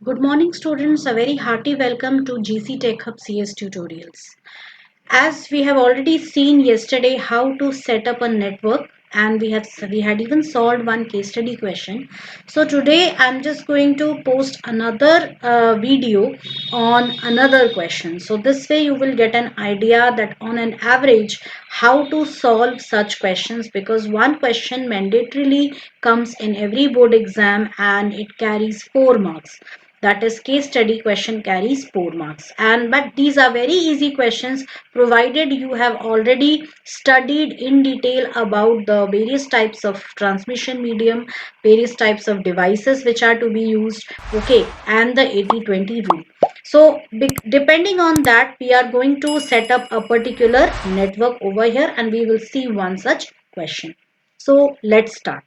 Good morning, students. A very hearty welcome to GC Tech Hub CS tutorials. As we have already seen yesterday how to set up a network, and we had even solved one case study question. So today I'm just going to post another video on another question. So this way you will get an idea that on an average how to solve such questions, because one question mandatorily comes in every board exam and it carries 4 marks. That is, case study question carries 4 marks, and but these are very easy questions provided you have already studied in detail about the various types of transmission medium, various types of devices which are to be used, okay, and the 80-20 rule. So depending on that, we are going to set up a particular network over here and we will see one such question. So let's start.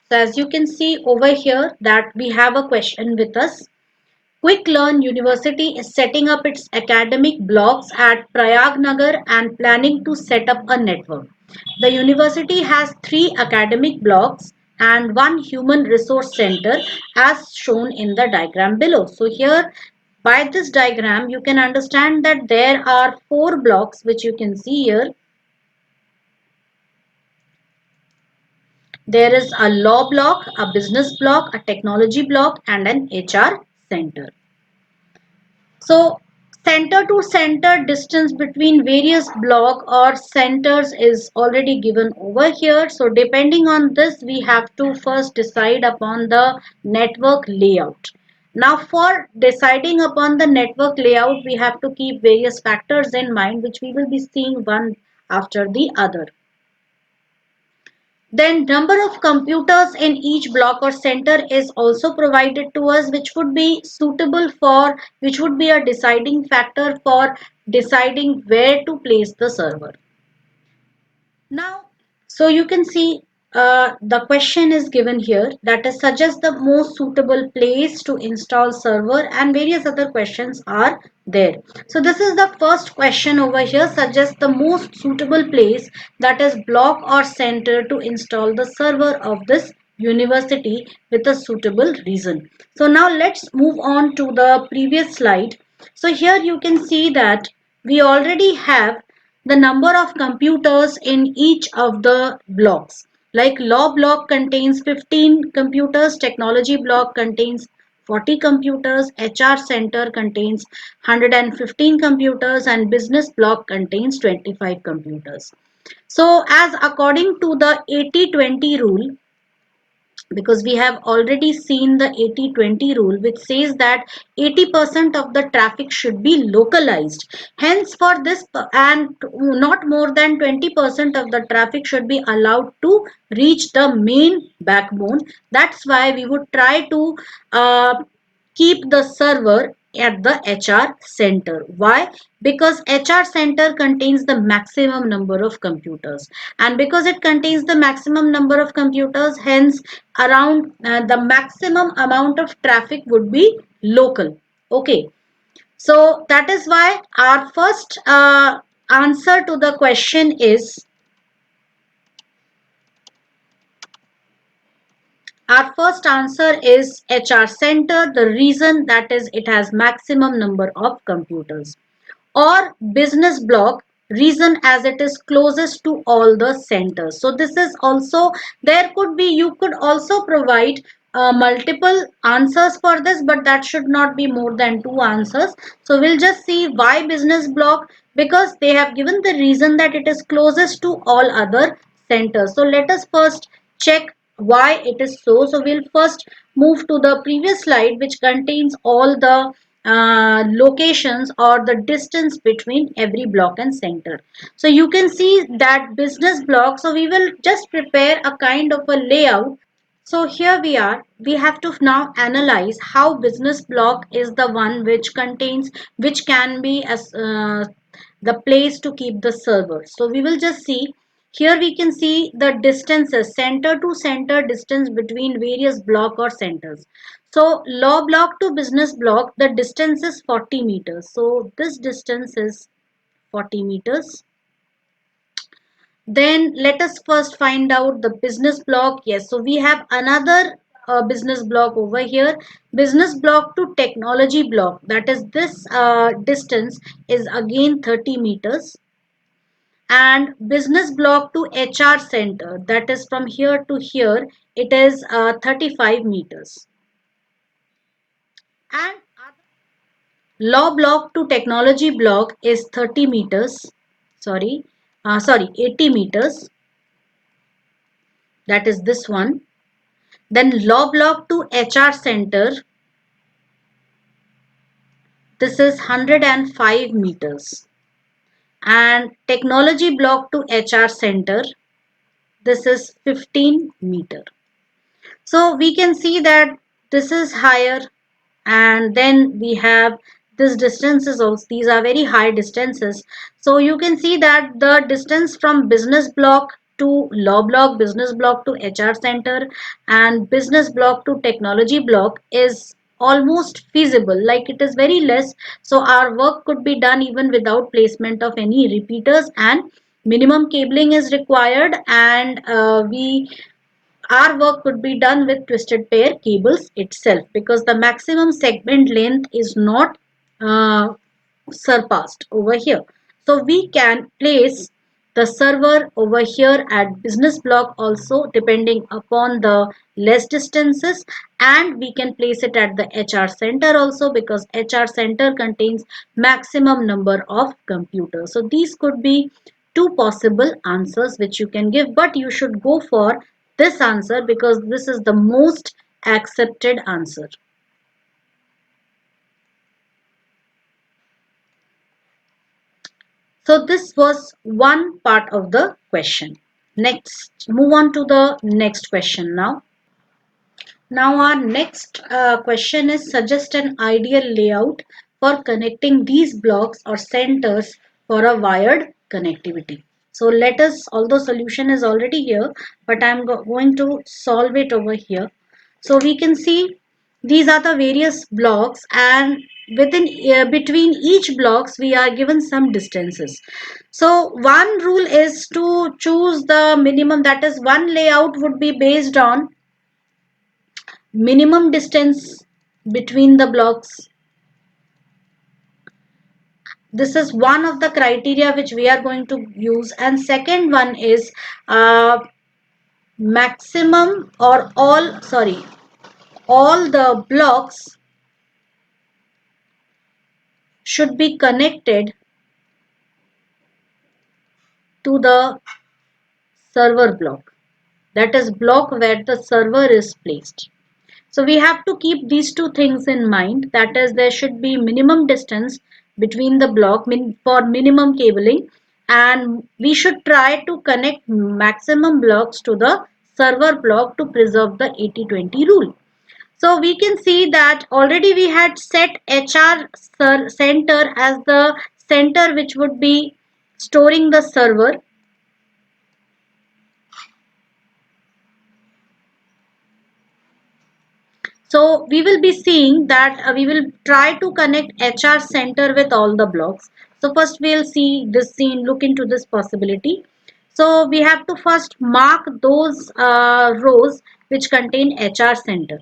So as you can see over here that we have a question with us. Quick Learn University is setting up its academic blocks at Prayagnagar and planning to set up a network. The university has 3 academic blocks and 1 human resource center as shown in the diagram below. So here by this diagram you can understand that there are 4 blocks which you can see here. There is a law block, a business block, a technology block and an HR center. So center to center distance between various block or centers is already given over here. So depending on this, we have to first decide upon the network layout. Now for deciding upon the network layout, we have to keep various factors in mind, which we will be seeing one after the other. Then number of computers in each block or center is also provided to us, which would be suitable for, which would be a deciding factor for deciding where to place the server. Now, so you can see the question is given here, that is suggest the most suitable place to install server, and various other questions are there. So this is the first question over here, suggest the most suitable place, that is block or center, to install the server of this university with a suitable reason. So now let's move on to the previous slide. So here you can see that we already have the number of computers in each of the blocks. Like law block contains 15 computers, technology block contains 40 computers, HR center contains 115 computers, and business block contains 25 computers. So as according to the 80-20 rule, because we have already seen the 80-20 rule, which says that 80% of the traffic should be localized. Hence for this, and not more than 20% of the traffic should be allowed to reach the main backbone. That's why we would try to keep the server at the HR center. Why? Because HR center contains the maximum number of computers, and because it contains the maximum number of computers, hence around the maximum amount of traffic would be local. Okay, so that is why our first answer to the question is, our first answer is HR center. The reason, that is, it has maximum number of computers. Or business block, reason as it is closest to all the centers. So this is also, there could be, you could also provide multiple answers for this, but that should not be more than 2 answers. So we'll just see why business block, because they have given the reason that it is closest to all other centers. So let us first check why it is so. So we'll first move to the previous slide, which contains all the locations or the distance between every block and center. So you can see that business block, so we will just prepare a kind of a layout. So here we are, we have to now analyze how business block is the one which contains, which can be as the place to keep the server. So we will just see, here we can see the distances, center to center distance between various block or centers. So law block to business block, the distance is 40 meters. So this distance is 40 meters. Then let us first find out the business block. Yes, so we have another business block over here. Business block to technology block. That is this distance is again 30 meters. And business block to HR center. That is from here to here. It is 35 meters. And law block to technology block is 30 meters. Sorry, 80 meters. That is this one. Then law block to HR center, this is 105 meters. And technology block to HR center, this is 15 meter. So we can see that this is higher, and then we have this distance is also, these are very high distances. So you can see that the distance from business block to law block, business block to HR center, and business block to technology block is almost feasible, like it is very less. So our work could be done even without placement of any repeaters, and minimum cabling is required, and we our work could be done with twisted pair cables itself, because the maximum segment length is not uh, surpassed over here. So we can place the server over here at business block also, depending upon the less distances, and we can place it at the HR center also, because HR center contains maximum number of computers. So these could be two possible answers which you can give, but you should go for this answer because this is the most accepted answer. So this was one part of the question. Next, move on to the next question now. Now our next question is, suggest an ideal layout for connecting these blocks or centers for a wired connectivity. So let us, although solution is already here, but I'm going to solve it over here. So we can see these are the various blocks, and within between each blocks we are given some distances. So one rule is to choose the minimum, that is one layout would be based on minimum distance between the blocks. This is one of the criteria which we are going to use, and second one is maximum or all the blocks should be connected to the server block, that is block where the server is placed. So we have to keep these two things in mind, that is there should be minimum distance between the block for minimum cabling, and we should try to connect maximum blocks to the server block to preserve the 80-20 rule. So we can see that already we had set HR center as the center which would be storing the server. So we will be seeing that we will try to connect HR center with all the blocks. So first we'll see this scene, look into this possibility. So we have to first mark those rows which contain HR center.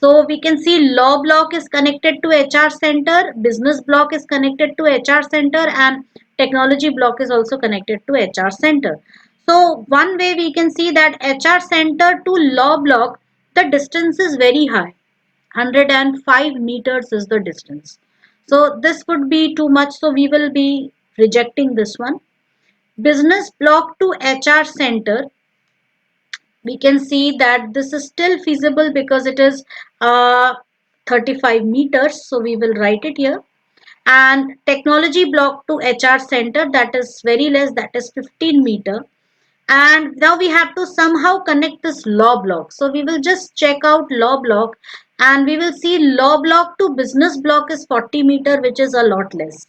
So we can see law block is connected to HR center, business block is connected to HR center, and technology block is also connected to HR center. So one way we can see that HR center to law block, the distance is very high. 105 meters is the distance. So this would be too much. So we will be rejecting this one. Business block to HR center, we can see that this is still feasible because it is 35 meters. So we will write it here. And technology block to HR center, that is very less, that is 15 meter. And now we have to somehow connect this law block. So we will just check out law block, and we will see law block to business block is 40 meter, which is a lot less.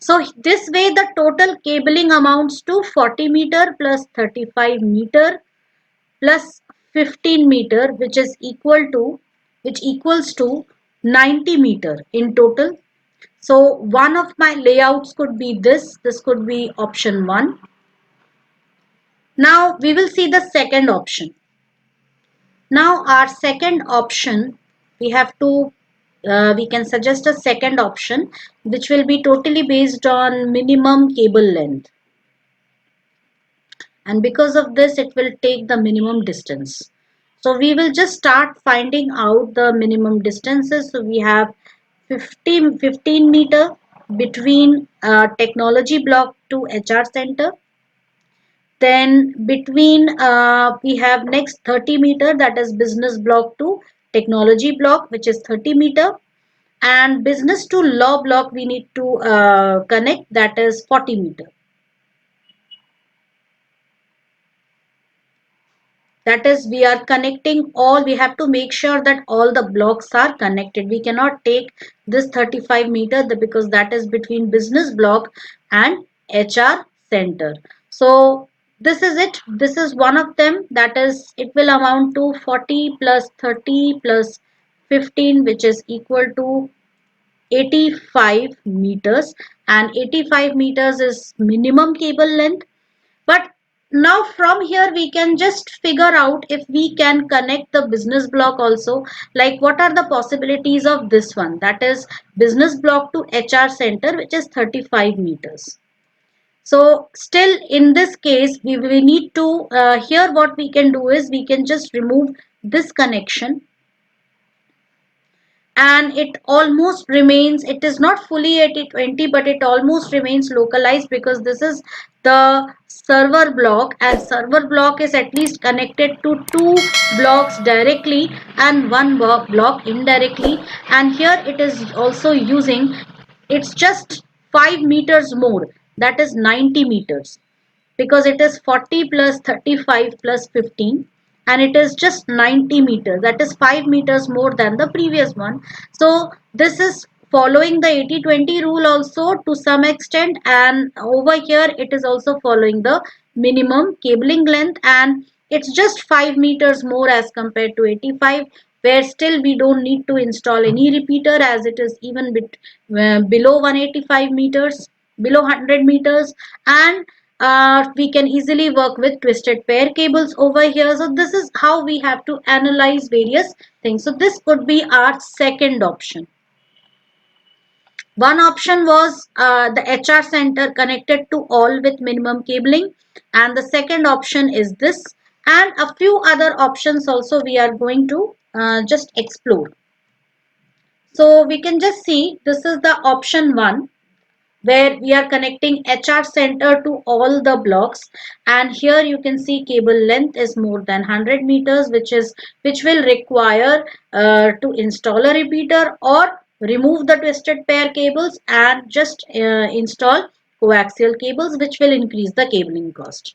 So this way the total cabling amounts to 40 meter plus 35 meter plus 15 meter, which equals to 90 meter in total. So one of my layouts could be this could be option 1. Now we will see the second option. Now our second option, we have to we can suggest a second option which will be totally based on minimum cable length, and because of this it will take the minimum distance. So we will just start finding out the minimum distances. So we have 15 meter between technology block to HR center. Then between we have next 30 meter, that is business block to technology block, which is 30 meter, and business to law block we need to connect, that is 40 meter. That is, we are connecting all, we have to make sure that all the blocks are connected. We cannot take this 35 meter because that is between business block and HR center. So this is it. This is one of them. That is, it will amount to 40 plus 30 plus 15, which is equal to 85 meters, and 85 meters is minimum cable length. But now from here we can just figure out if we can connect the business block also, like what are the possibilities of this one, that is business block to HR center, which is 35 meters. So still in this case we need to here what we can do is we can just remove this connection, and it almost remains, it is not fully 80/20 but it almost remains localized, because this is the server block, and server block is at least connected to two blocks directly and one block indirectly, and here it is also using, it's just 5 meters more, that is 90 meters, because it is 40 plus 35 plus 15, and it is just 90 meters, that is 5 meters more than the previous one. So this is following the 80/20 rule also to some extent, and over here it is also following the minimum cabling length, and it's just 5 meters more as compared to 85, where still we don't need to install any repeater, as it is even below 185 meters, below 100 meters, and we can easily work with twisted pair cables over here. So this is how we have to analyze various things. So this could be our second option. One option was the HR center connected to all with minimum cabling, and the second option is this, and a few other options also we are going to just explore. So we can just see, this is the option one, where we are connecting HR center to all the blocks, and here you can see cable length is more than 100 meters, which will require to install a repeater or remove the twisted pair cables and just install coaxial cables, which will increase the cabling cost.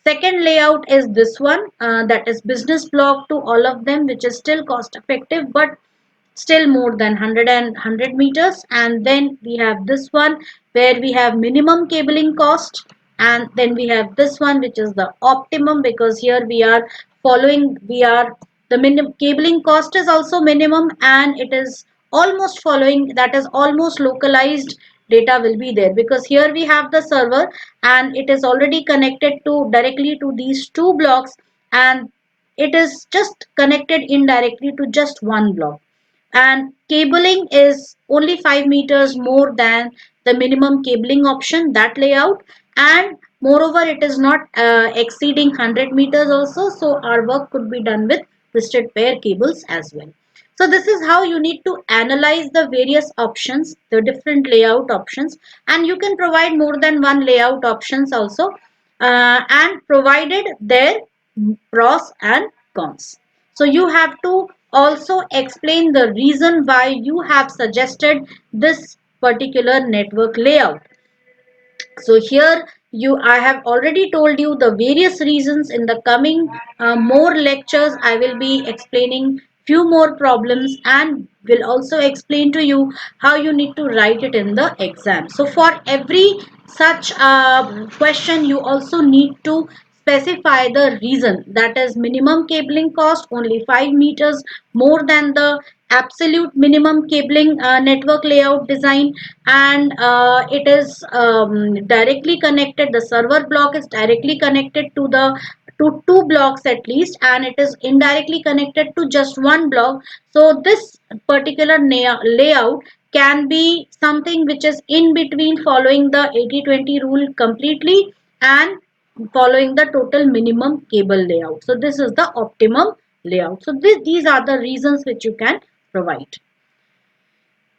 Second layout is this one, that is business block to all of them, which is still cost effective but still more than 100 meters. And then we have this one where we have minimum cabling cost, and then we have this one which is the optimum, because here we are following, we are the minimum cabling cost is also minimum, and it is almost following, that is almost localized data will be there, because here we have the server and it is already connected to directly to these two blocks, and it is just connected indirectly to just one block, and cabling is only 5 meters more than the minimum cabling option, that layout, and moreover it is not exceeding 100 meters also, so our work could be done with twisted pair cables as well. So this is how you need to analyze the various options, the different layout options, and you can provide more than one layout options also, and provided their pros and cons. So you have to also explain the reason why you have suggested this particular network layout. So here I have already told you the various reasons. In the coming more lectures I will be explaining few more problems, and will also explain to you how you need to write it in the exam. So for every such question you also need to specify the reason, that is minimum cabling cost only 5 meters more than the absolute minimum cabling network layout design, and it is directly connected. The server block is directly connected to the to two blocks at least, and it is indirectly connected to just one block. So this particular layout can be something which is in between, following the 80-20 rule completely and following the total minimum cable layout. So this is the optimum layout. So these are the reasons which you can provide.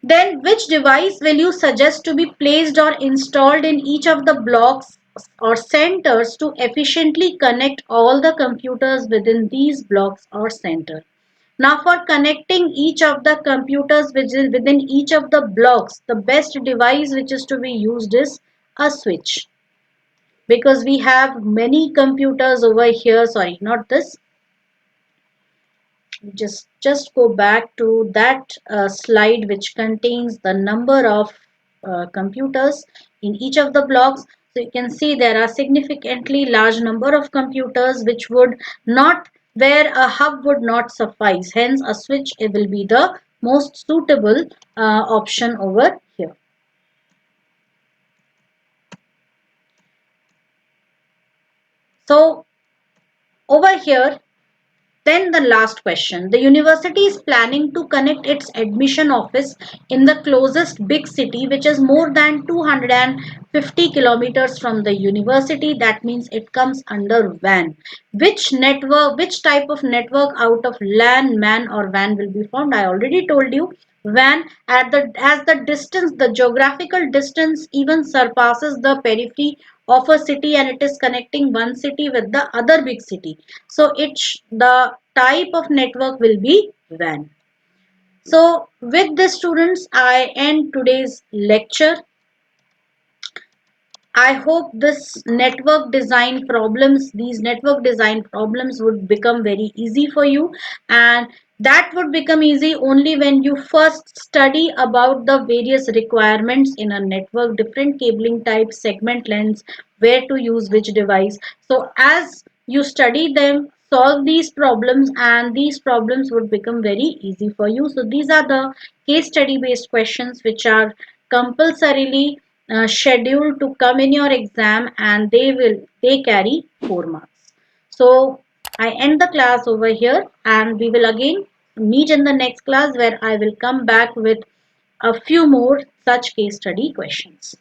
Then which device will you suggest to be placed or installed in each of the blocks or centers to efficiently connect all the computers within these blocks or center? Now for connecting each of the computers which is within each of the blocks, the best device which is to be used is a switch, because we have many computers over here. Sorry, not this. Just go back to that slide which contains the number of computers in each of the blocks. So you can see there are significantly large number of computers which would not, where a hub would not suffice. Hence a switch will be the most suitable option over here. So over here, then the last question. The university is planning to connect its admission office in the closest big city, which is more than 250 kilometers from the university. That means it comes under WAN. Which network, which type of network out of LAN, MAN or WAN will be formed? I already told you. WAN, at the as the distance, the geographical distance even surpasses the periphery of a city, and it is connecting one city with the other big city. So the type of network will be WAN. So with this students, I end today's lecture. I hope these network design problems would become very easy for you, and that would become easy only when you first study about the various requirements in a network, different cabling types, segment lengths, where to use which device. So as you study them, solve these problems, and these problems would become very easy for you. So these are the case study based questions which are compulsorily scheduled to come in your exam, and they carry 4 marks. So I end the class over here, and we will again meet in the next class, where I will come back with a few more such case study questions.